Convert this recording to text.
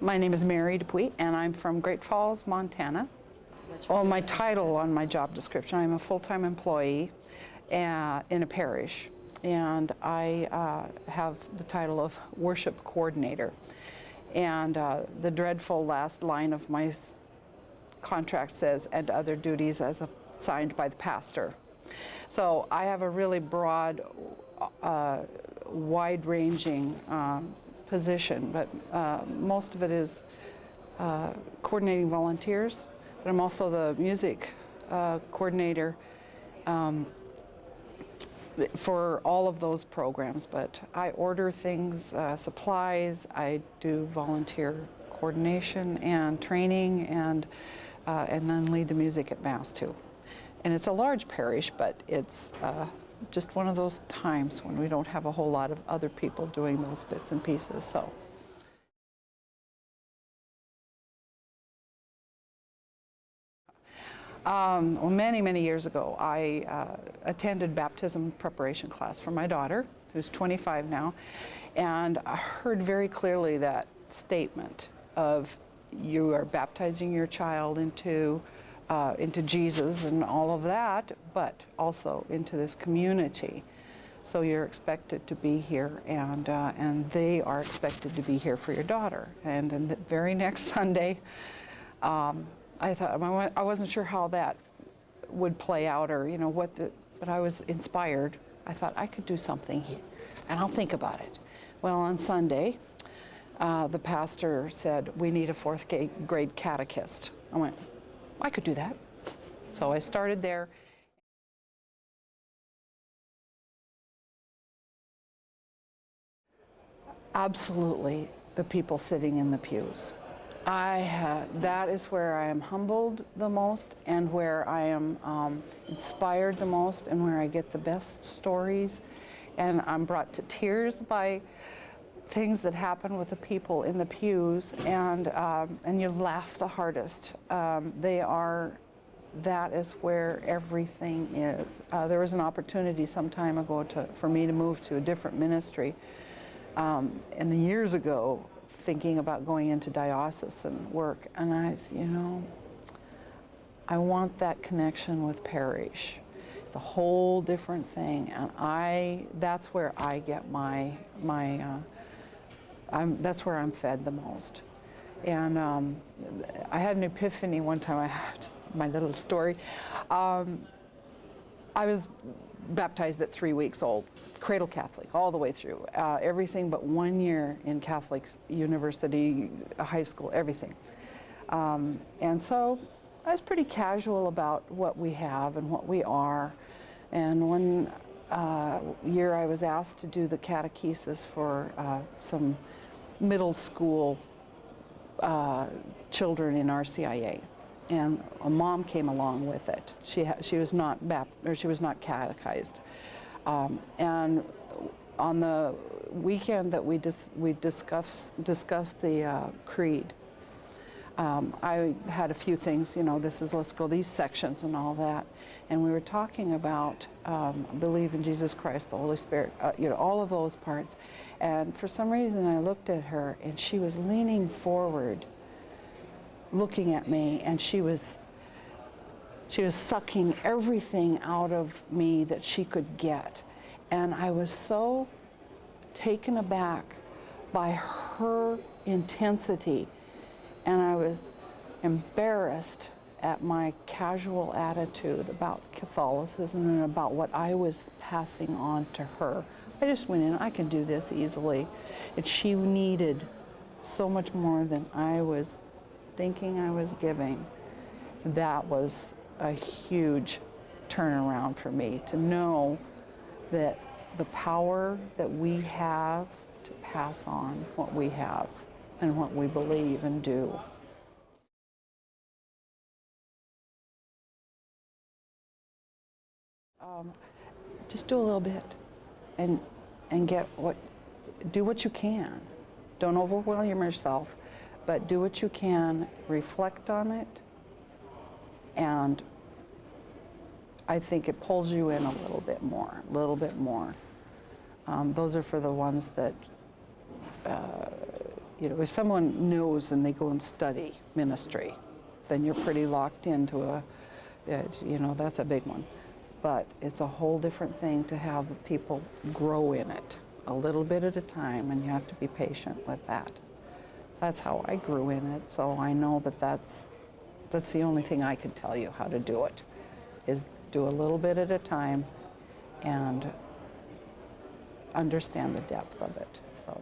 My name is Mary Dupuy, and I'm from Great Falls, Montana. Well, my title on my job description, I'm a full-time employee in a parish, and I have the title of worship coordinator. And the dreadful last line of my contract says, "and other duties as assigned by the pastor." So I have a really broad, wide-ranging position, but most of it is coordinating volunteers, but I'm also the music coordinator for all of those programs. But I order things, supplies, I do volunteer coordination and training, and then lead the music at Mass too. And it's a large parish, but it's just one of those times when we don't have a whole lot of other people doing those bits and pieces. So. Well, many years ago, I attended baptism preparation class for my daughter, who's 25 now, and I heard very clearly that statement of, you are baptizing your child into Jesus and all of that, but also into this community. So you're expected to be here, and they are expected to be here for your daughter. And then the very next Sunday, I thought, I wasn't sure how that would play out, or but I was inspired. I thought I could do something here, and I'll think about it. Well, on Sunday, the pastor said, we need a fourth grade catechist. I went, I could do that. So I started there. Absolutely, the people sitting in the pews. That is where I am humbled the most, and where I am inspired the most, and where I get the best stories. And I'm brought to tears by things that happen with the people in the pews, and you laugh the hardest. That is where everything is. There was an opportunity some time ago for me to move to a different ministry, and years ago, thinking about going into diocesan work, and I said, I want that connection with parish. It's a whole different thing, and that's where I get that's where I'm fed the most. And I had an epiphany one time. My little story. I was baptized at 3 weeks old, cradle Catholic all the way through, everything but 1 year in Catholic university, high school, everything. And so I was pretty casual about what we have and what we are. And one year I was asked to do the catechesis for some middle school children in RCIA. And a mom came along with it. She was not catechized. And on the weekend that we discussed the creed, I had a few things, let's go these sections and all that. And we were talking about believe in Jesus Christ, the Holy Spirit, all of those parts. And for some reason I looked at her, and she was leaning forward, looking at me, and she was sucking everything out of me that she could get. And I was so taken aback by her intensity, and I was embarrassed at my casual attitude about Catholicism and about what I was passing on to her. I just went in, I can do this easily. And she needed so much more than I was thinking I was giving. That was a huge turnaround for me, to know that the power that we have to pass on what we have and what we believe and do. Just do a little bit, and do what you can. Don't overwhelm yourself, but do what you can, reflect on it, and I think it pulls you in a little bit more. Those are for the ones that you know, if someone knows and they go and study ministry, then you're pretty locked into you know, that's a big one. But it's a whole different thing to have people grow in it a little bit at a time, and you have to be patient with that. That's how I grew in it, so I know that that's the only thing I could tell you how to do it, is do a little bit at a time and understand the depth of it. So.